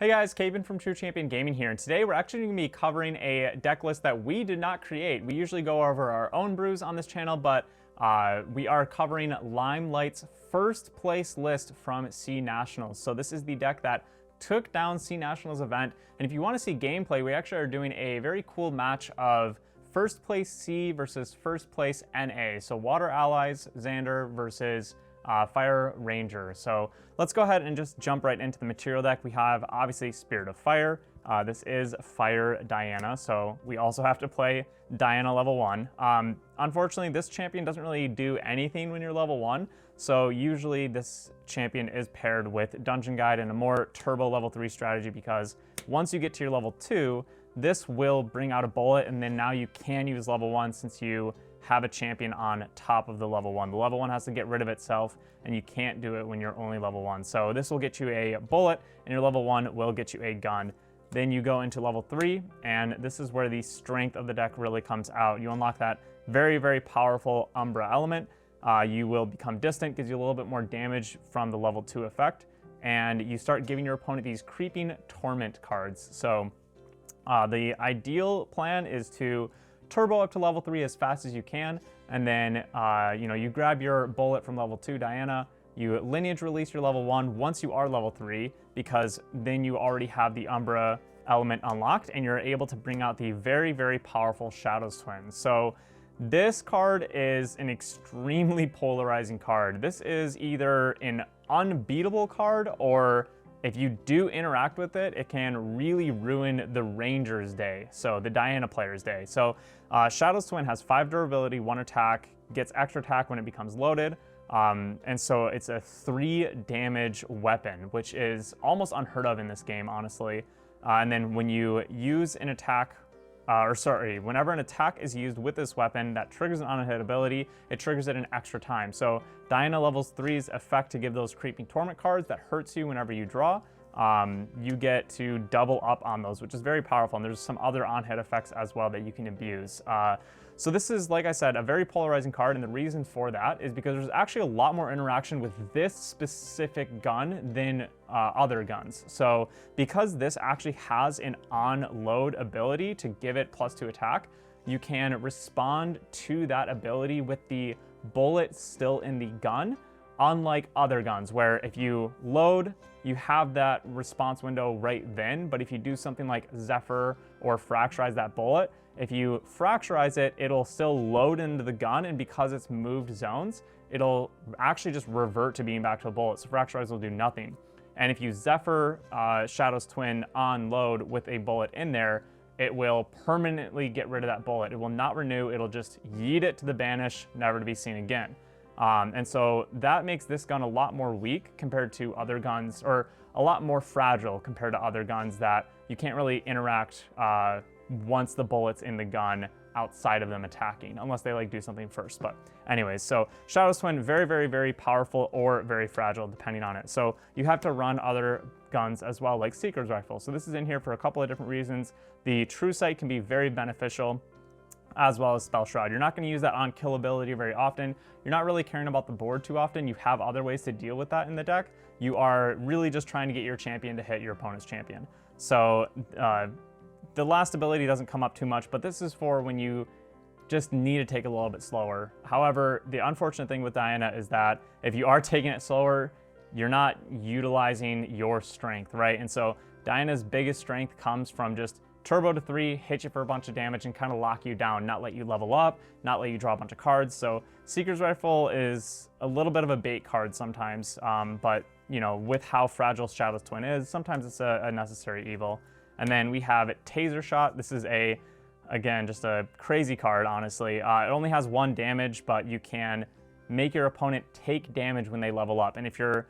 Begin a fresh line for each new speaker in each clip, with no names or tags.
Hey guys, Caven from True Champion Gaming here, and today we're actually going to be covering a deck list that we did not create. We usually go over our own brews on this channel, but we are covering Limelight's first place list from C Nationals. So this is the deck that took down C Nationals event, and if you want to see gameplay, we actually are doing a very cool match of first place C versus first place NA. So Water Allies, Xander versus Fire Ranger. So let's go ahead and just jump right into the material deck. We have obviously Spirit of Fire. This is Fire Diana, so we also have to play Diana level 1. Unfortunately, this champion doesn't really do anything when you're level 1, so usually this champion is paired with Dungeon Guide and a more turbo level 3 strategy, because once you get to your level 2, this will bring out a bullet, and then now you can use level 1 since you have a champion on top of the level 1. The level 1 has to get rid of itself, and you can't do it when you're only level 1. So this will get you a bullet, and your level 1 will get you a gun. Then you go into level 3, and this is where the strength of the deck really comes out. You unlock that very, very powerful Umbra element. You will become distant, gives you a little bit more damage from the level 2 effect, and you start giving your opponent these creeping torment cards. So the ideal plan is to turbo up to level 3 as fast as you can, and then you grab your bullet from level 2 Diana, you lineage release your level 1 once you are level 3, because then you already have the Umbra element unlocked and you're able to bring out the very, very powerful Shadows Twins. So this card is an extremely polarizing card. This is either an unbeatable card, or if you do interact with it, it can really ruin the Ranger's day, so the Diana player's day. So Shadows Twin has 5 durability, 1 attack, gets extra attack when it becomes loaded, and so it's a 3 damage weapon, which is almost unheard of in this game, honestly. And then when you use an attack, whenever an attack is used with this weapon that triggers an unhit ability, it triggers it an extra time. So Diana levels 3's effect to give those creeping torment cards that hurts you whenever you draw, you get to double up on those, which is very powerful, and there's some other on-hit effects as well that you can abuse. So this is, like I said, a very polarizing card, and the reason for that is because there's actually a lot more interaction with this specific gun than other guns. So because this actually has an on-load ability to give it +2 attack, you can respond to that ability with the bullet still in the gun, unlike other guns where if you load, you have that response window right then, but if you do something like Zephyr or fracturize that bullet, if you fracturize it, it'll still load into the gun, and because it's moved zones, it'll actually just revert to being back to a bullet, so fracturize will do nothing. And if you Zephyr Shadows Twin on load with a bullet in there, it will permanently get rid of that bullet. It will not renew, it'll just yeet it to the banish, never to be seen again. And so that makes this gun a lot more weak compared to other guns, or a lot more fragile compared to other guns that you can't really interact once the bullet's in the gun outside of them attacking, unless they like do something first. But anyways, so Shadows Twin, very, very, very powerful or very fragile depending on it. So you have to run other guns as well, like Seeker's Rifle. So this is in here for a couple of different reasons. The True Sight can be very beneficial, as well as Spell Shroud. You're not going to use that on kill ability very often. You're not really caring about the board too often. You have other ways to deal with that in the deck. You are really just trying to get your champion to hit your opponent's champion. So the last ability doesn't come up too much, but this is for when you just need to take it a little bit slower. However, the unfortunate thing with Diana is that if you are taking it slower, you're not utilizing your strength, right? And so Diana's biggest strength comes from just turbo to 3, hit you for a bunch of damage, and kind of lock you down, not let you level up, not let you draw a bunch of cards. So Seeker's Rifle is a little bit of a bait card sometimes, but with how fragile Shadows Twin is, sometimes it's a necessary evil. And then we have Taser Shot. This is again, just a crazy card, honestly. It only has 1 damage, but you can make your opponent take damage when they level up. And if you're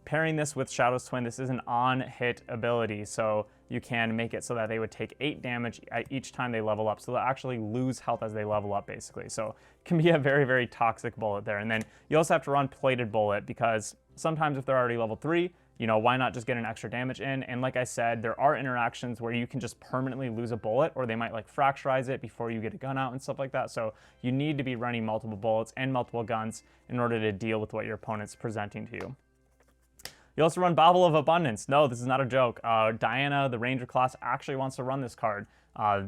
pairing this with Shadows Twin, this is an on-hit ability, so you can make it so that they would take 8 damage each time they level up, so they'll actually lose health as they level up, basically. So it can be a very, very toxic bullet there. And then you also have to run Plated Bullet, because sometimes if they're already level 3, why not just get an extra damage in? And like I said, there are interactions where you can just permanently lose a bullet, or they might like fracturize it before you get a gun out and stuff like that. So you need to be running multiple bullets and multiple guns in order to deal with what your opponent's presenting to you. You also run Bauble of Abundance. No, this is not a joke. Diana, the Ranger class, actually wants to run this card.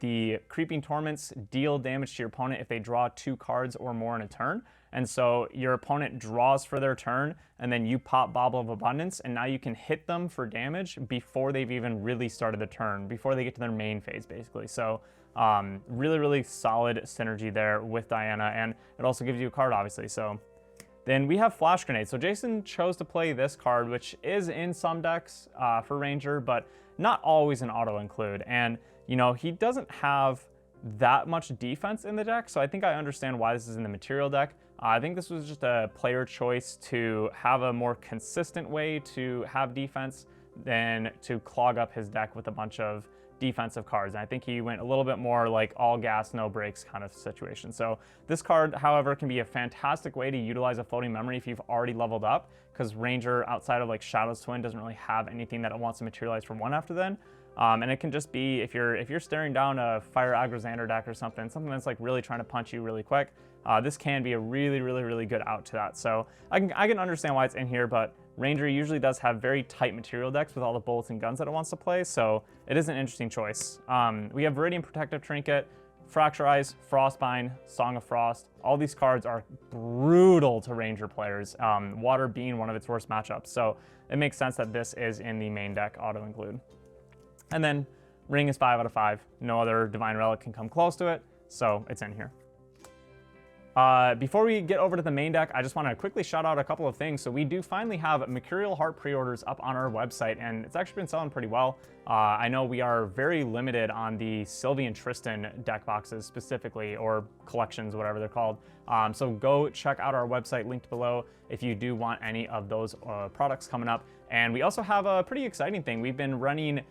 The Creeping Torments deal damage to your opponent if they draw 2 cards or more in a turn. And so your opponent draws for their turn, and then you pop Bauble of Abundance, and now you can hit them for damage before they've even really started the turn, before they get to their main phase, basically. So really, really solid synergy there with Diana, and it also gives you a card, obviously. So then we have Flash Grenade. So Jason chose to play this card, which is in some decks for Ranger, but not always an auto-include. And, you know, he doesn't have that much defense in the deck, so I think I understand why this is in the material deck. I think this was just a player choice to have a more consistent way to have defense than to clog up his deck with a bunch of defensive cards. And I think he went a little bit more like all gas, no brakes kind of situation. So this card, however, can be a fantastic way to utilize a floating memory if you've already leveled up, because Ranger, outside of like Shadow's Twin, doesn't really have anything that it wants to materialize from one after then. And it can just be, if you're staring down a Fire Aggro Xander deck or something that's like really trying to punch you really quick, this can be a really, really, really good out to that. So I can understand why it's in here, but Ranger usually does have very tight material decks with all the bullets and guns that it wants to play, so it is an interesting choice. We have Viridian Protective Trinket, Fracture Ice, Frostbind, Song of Frost. All these cards are brutal to Ranger players, water being one of its worst matchups, so it makes sense that this is in the main deck auto-include. And then Ring is 5 out of 5. No other Divine Relic can come close to it, so it's in here. Before we get over to the main deck, I just want to quickly shout out a couple of things. So we do finally have Mercurial Heart pre-orders up on our website, and it's actually been selling pretty well. I know we are very limited on the Sylvie and Tristan deck boxes specifically, or collections, whatever they're called. So go check out our website linked below if you do want any of those products coming up. And we also have a pretty exciting thing. We've been running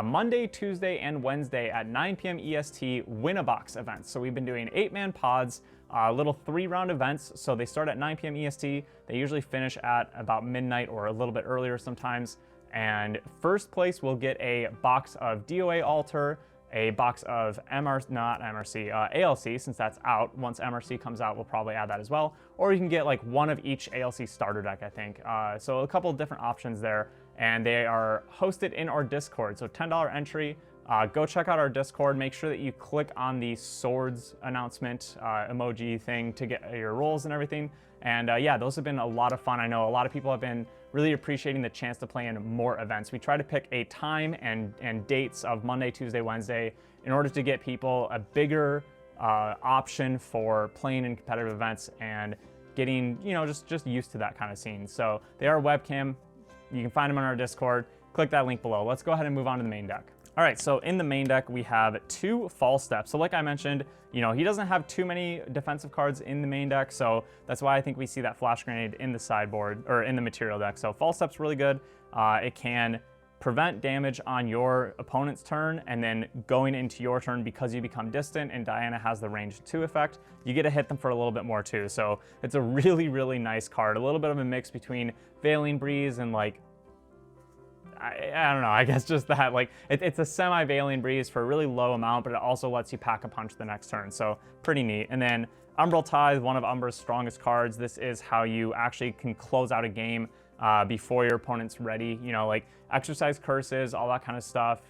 Monday, Tuesday, and Wednesday at 9 p.m. EST win-a-box events. So we've been doing 8-man pods, little 3-round events. So they start at 9 p.m. EST. They usually finish at about midnight or a little bit earlier sometimes. And first place will get a box of DOA Altar, a box of ALC, since that's out. Once MRC comes out, we'll probably add that as well. Or you can get like one of each ALC starter deck, I think. So a couple of different options there. And they are hosted in our Discord. So $10 entry. Go check out our Discord. Make sure that you click on the swords announcement emoji thing to get your rolls and everything. And yeah, those have been a lot of fun. I know a lot of people have been really appreciating the chance to play in more events. We try to pick a time and dates of Monday, Tuesday, Wednesday in order to get people a bigger option for playing in competitive events and getting, you know, just used to that kind of scene. So they are webcam. You can find them on our Discord. Click that link below. Let's go ahead and move on to the main deck. All right, so in the main deck, we have 2 Fall Steps. So like I mentioned, you know, he doesn't have too many defensive cards in the main deck, so that's why I think we see that Flash Grenade in the sideboard, or in the material deck. So Fall Step's really good. It can prevent damage on your opponent's turn, and then going into your turn, because you become distant and Diana has the range 2 effect, you get to hit them for a little bit more too. So it's a really, really nice card. A little bit of a mix between Veiling Breeze and like, I don't know, I guess just that, like, it's a semi-Veiling Breeze for a really low amount, but it also lets you pack a punch the next turn, so pretty neat. And then Umbral Tithe, one of Umbra's strongest cards. This is how you actually can close out a game before your opponent's ready. You know, like, Exercise Curses, all that kind of stuff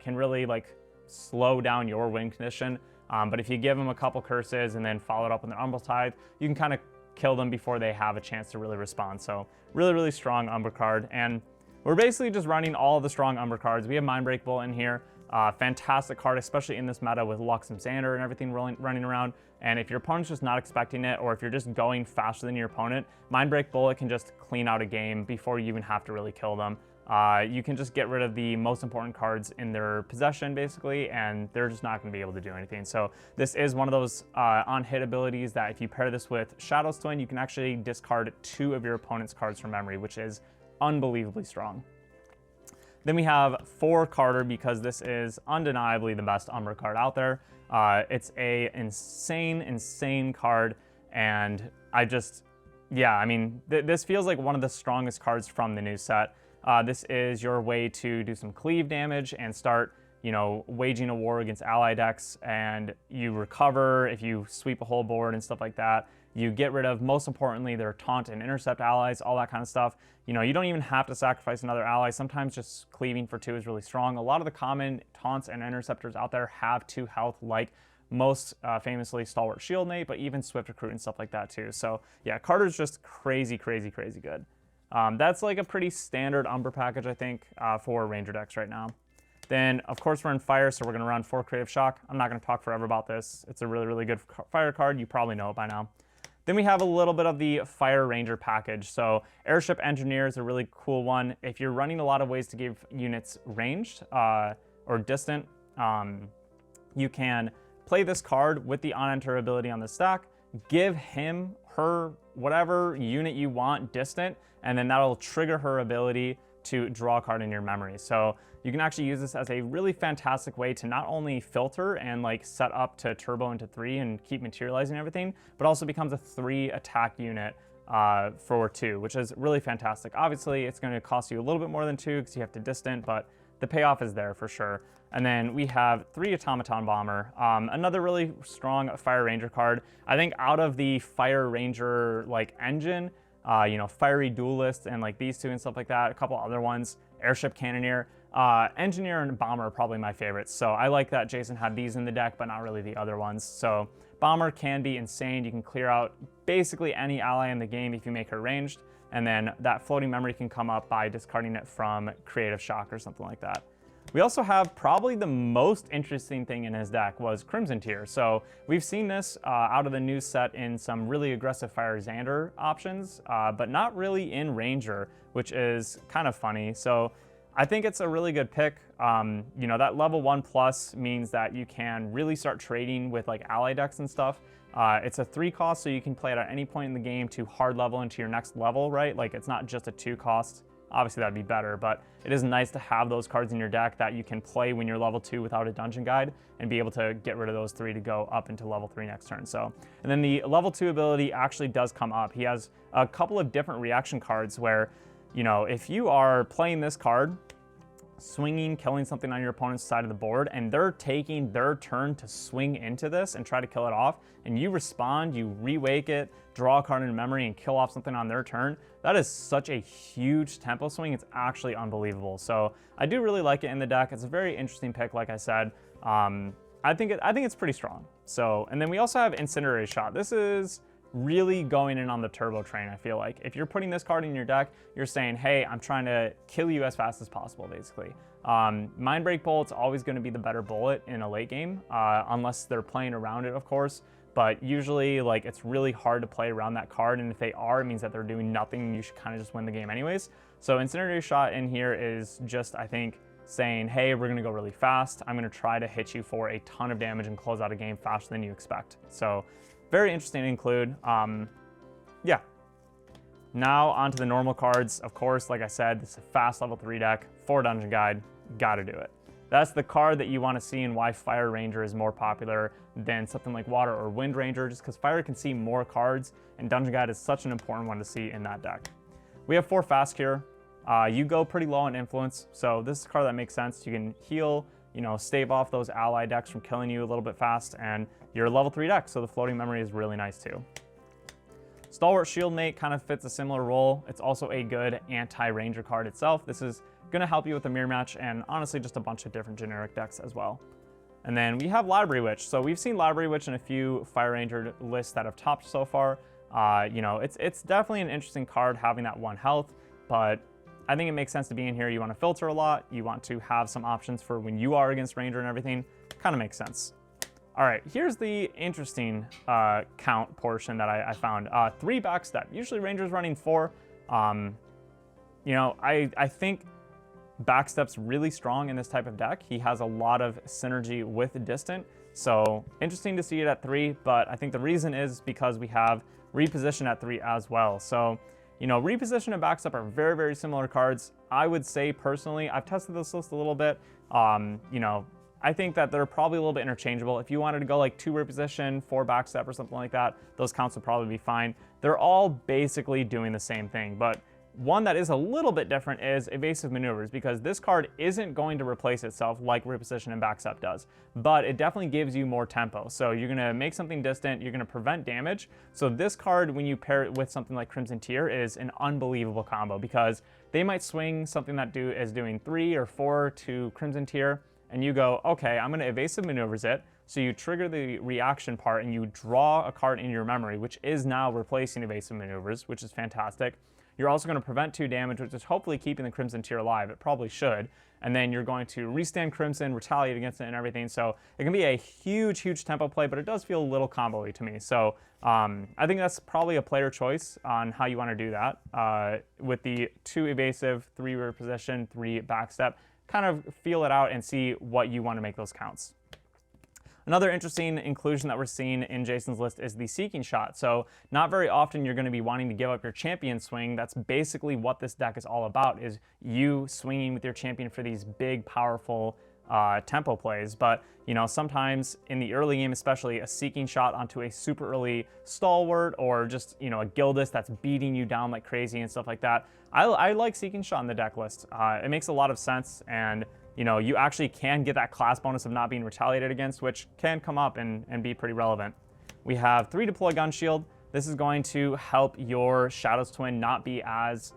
can really, like, slow down your win condition. But if you give them a couple curses and then follow it up with an Umbral Tithe, you can kind of kill them before they have a chance to really respond. So really, really strong Umbra card. And we're basically just running all of the strong Umbra cards. We have Mindbreak Bolt in here. Fantastic card, especially in this meta with Lux and Xander and everything running around. And if your opponent's just not expecting it, or if you're just going faster than your opponent, Mindbreak Bullet can just clean out a game before you even have to really kill them. You can just get rid of the most important cards in their possession, basically, and they're just not going to be able to do anything. So this is one of those on-hit abilities that if you pair this with Shadow's Twin, you can actually discard 2 of your opponent's cards from memory, which is unbelievably strong. Then we have 4 Carter, because this is undeniably the best Umbra card out there. It's a insane card, and yeah, I mean, this feels like one of the strongest cards from the new set. This is your way to do some cleave damage and start, you know, waging a war against ally decks, and you recover if you sweep a whole board and stuff like that. You get rid of, most importantly, their taunt and intercept allies, all that kind of stuff. You know, you don't even have to sacrifice another ally. Sometimes just cleaving for 2 is really strong. A lot of the common taunts and interceptors out there have 2 health, like most famously Stalwart Shield Mate, but even Swift Recruit and stuff like that too. So yeah, Carter's just crazy, crazy, crazy good. That's like a pretty standard Umbra package, I think, for Ranger decks right now. Then, of course, we're in Fire, so we're going to run 4 Creative Shock. I'm not going to talk forever about this. It's a really, really good Fire card. You probably know it by now. Then we have a little bit of the Fire Ranger package. So Airship Engineer is a really cool one. If you're running a lot of ways to give units ranged or distant, you can play this card with the on-enter ability on the stack, give him, her, whatever unit you want distant, and then that'll trigger her ability to draw a card in your memory. So you can actually use this as a really fantastic way to not only filter and like set up to turbo into 3 and keep materializing everything, but also becomes a 3 attack unit for 2, which is really fantastic. Obviously, it's going to cost you a little bit more than 2 because you have to distant, but the payoff is there for sure. And then we have 3 Automaton Bomber, another really strong Fire Ranger card. I think out of the Fire Ranger like engine, you know, Fiery Duelist and like these 2 and stuff like that, a couple other ones, Airship Cannoneer, Engineer and Bomber are probably my favorites. So I like that Jason had these in the deck, but not really the other ones. So Bomber can be insane. You can clear out basically any ally in the game if you make her ranged. And then that floating memory can come up by discarding it from Creative Shock or something like that. We also have probably the most interesting thing in his deck was Crimson Tier. So we've seen this out of the new set in some really aggressive Fire Xander options, but not really in Ranger, which is kind of funny. So I think it's a really good pick. You know, that level 1+ means that you can really start trading with like ally decks and stuff. It's a 3 cost, so you can play it at any point in the game to hard level into your next level, right? Like it's not just a 2 cost. Obviously that'd be better, but it is nice to have those cards in your deck that you can play when you're level 2 without a dungeon guide and be able to get rid of those 3 to go up into level 3 next turn. So, and then the level 2 ability actually does come up. He has a couple of different reaction cards where, you know, if you are playing this card, swinging, killing something on your opponent's side of the board, and they're taking their turn to swing into this and try to kill it off, and you respond, you re-wake it, draw a card in memory, and kill off something on their turn, that is such a huge tempo swing. It's actually unbelievable. So I do really like it in the deck. It's a very interesting pick, like I said. I think it's pretty strong. So, and then we also have Incinerary Shot. This is really going in on the turbo train, I feel like. If you're putting this card in your deck, you're saying, hey, I'm trying to kill you as fast as possible, basically. Mind Break Bullet's always going to be the better bullet in a late game, unless they're playing around it, of course. But usually, like, it's really hard to play around that card, and if they are, it means that they're doing nothing. You should kind of just win the game anyways. So Incinerary Shot in here is just, I think, saying, hey, we're going to go really fast. I'm going to try to hit you for a ton of damage and close out a game faster than you expect. So very interesting to include. Yeah. Now onto the normal cards. Of course, like I said, this is a fast level 3 deck, 4 dungeon guide, gotta do it. That's the card that you want to see and why Fire Ranger is more popular than something like Water or Wind Ranger, just because Fire can see more cards, and Dungeon Guide is such an important one to see in that deck. We have 4 Fast Cure. You go pretty low on Influence, so this is a card that makes sense. You can heal, you know, stave off those ally decks from killing you a little bit fast, and you're a level 3 deck, so the floating memory is really nice too. Stalwart Shield Mate kind of fits a similar role. It's also a good anti-Ranger card itself. This is going to help you with the mirror match and honestly just a bunch of different generic decks as well. And then we have Library Witch. So we've seen Library Witch in a few Fire Ranger lists that have topped so far. You know, it's definitely an interesting card having that 1 health, but I think it makes sense to be in here. You want to filter a lot. You want to have some options for when you are against Ranger and everything. Kind of makes sense. All right, here's the interesting count portion that I found. 3 backstep. Usually Ranger's running 4. You know, I think backstep's really strong in this type of deck. He has a lot of synergy with distant. So interesting to see it at 3, but I think the reason is because we have reposition at 3 as well. So, you know, reposition and backstep are very, very similar cards. I would say personally, I've tested this list a little bit. You know, I think that they're probably a little bit interchangeable. If you wanted to go like 2 reposition, 4 backstep or something like that, those counts would probably be fine. They're all basically doing the same thing, but One that is a little bit different is Evasive Maneuvers, because this card isn't going to replace itself like Reposition and Backstep does, but it definitely gives you more tempo. So you're going to make something distant, you're going to prevent damage. So this card, when you pair it with something like Crimson Tier, is an unbelievable combo, because they might swing something that is doing 3 or 4 to Crimson Tier, and you go, okay, I'm going to Evasive Maneuvers it. So you trigger the reaction part and you draw a card in your memory, which is now replacing Evasive Maneuvers, which is fantastic. You're also going to prevent 2 damage, which is hopefully keeping the Crimson Tier alive. It probably should. And then you're going to restand Crimson, retaliate against it, and everything. So it can be a huge, huge tempo play, but it does feel a little combo-y to me. So I think that's probably a player choice on how you want to do that. With the 2 evasive, 3 reposition, 3 backstep, kind of feel it out and see what you want to make those counts. Another interesting inclusion that we're seeing in Jason's list is the Seeking Shot. So not very often you're going to be wanting to give up your champion swing. That's basically what this deck is all about, is you swinging with your champion for these big, powerful tempo plays. But, you know, sometimes in the early game, especially, a Seeking Shot onto a super early stalwart, or just, you know, a Gildas that's beating you down like crazy and stuff like that. I like Seeking Shot in the deck list. It makes a lot of sense, and you know, you actually can get that class bonus of not being retaliated against, which can come up and be pretty relevant. We have 3 Deploy Gun Shield. This is going to help your Shadow's Twin not be as,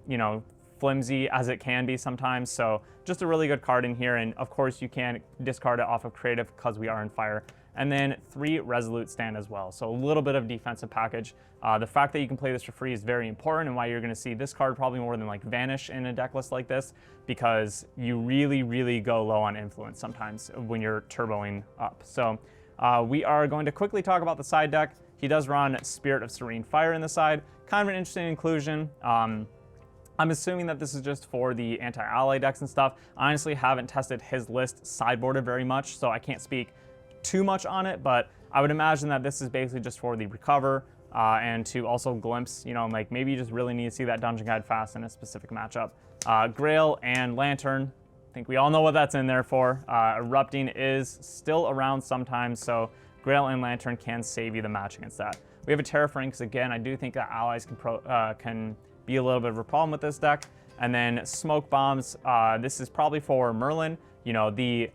you know, flimsy as it can be sometimes. So just a really good card in here. And of course you can discard it off of creative because we are in fire. And then 3 Resolute Stand as well. So a little bit of defensive package. The fact that you can play this for free is very important, and why you're going to see this card probably more than like Vanish in a deck list like this, because you really, really go low on influence sometimes when you're turboing up. So we are going to quickly talk about the side deck. He does run Spirit of Serene Fire in the side. Kind of an interesting inclusion. I'm assuming that this is just for the anti-ally decks and stuff. I honestly haven't tested his list sideboarded very much, so I can't speak too much on it, but I would imagine that this is basically just for the recover and to also glimpse, you know, like maybe you just really need to see that dungeon guide fast in a specific matchup. Grail and Lantern, I think we all know what that's in there for. Erupting is still around sometimes, so Grail and Lantern can save you the match against that. We have a Terrafring, because again, I do think that allies can be a little bit of a problem with this deck. And then Smoke Bombs, this is probably for Merlin. You know, the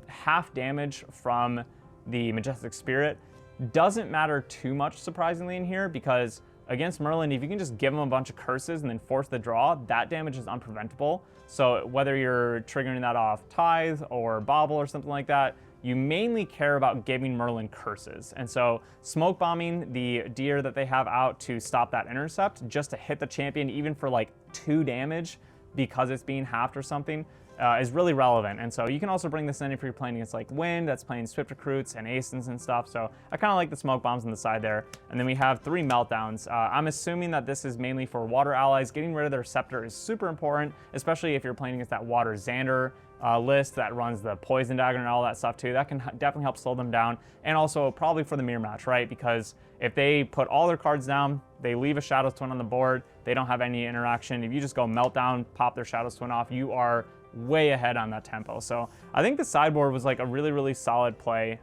half damage from the Majestic Spirit doesn't matter too much, surprisingly, in here, because against Merlin, if you can just give him a bunch of curses and then force the draw, that damage is unpreventable. So whether you're triggering that off Tithe or Bobble or something like that, you mainly care about giving Merlin curses. And so Smoke Bombing the Deer that they have out to stop that intercept, just to hit the champion even for like 2 damage because it's being halved or something, is really relevant. And so you can also bring this in if you're playing against like Wind, that's playing Swift Recruits and Asins and stuff. So I kind of like the Smoke Bombs on the side there. And then we have 3 Meltdowns. I'm assuming that this is mainly for water allies. Getting rid of their Scepter is super important, especially if you're playing against that Water Xander list that runs the Poison Dagger and all that stuff too. That can definitely help slow them down. And also probably for the mirror match, right? Because if they put all their cards down, they leave a Shadow's Twin on the board, they don't have any interaction. If you just go Meltdown, pop their Shadow's Twin off, you are way ahead on that tempo. So I think the sideboard was like a really, really solid play.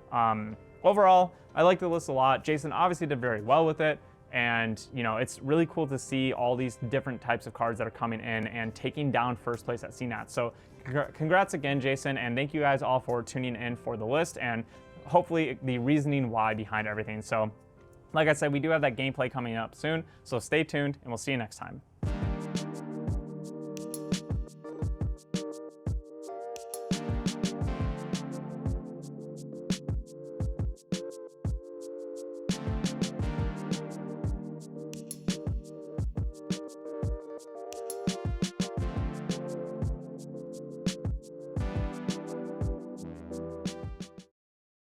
Overall, I like the list a lot. Jason obviously did very well with it. And, you know, it's really cool to see all these different types of cards that are coming in and taking down first place at CNAT. So congrats again, Jason, and thank you guys all for tuning in for the list and hopefully the reasoning why behind everything. So like I said, we do have that gameplay coming up soon, so stay tuned and we'll see you next time.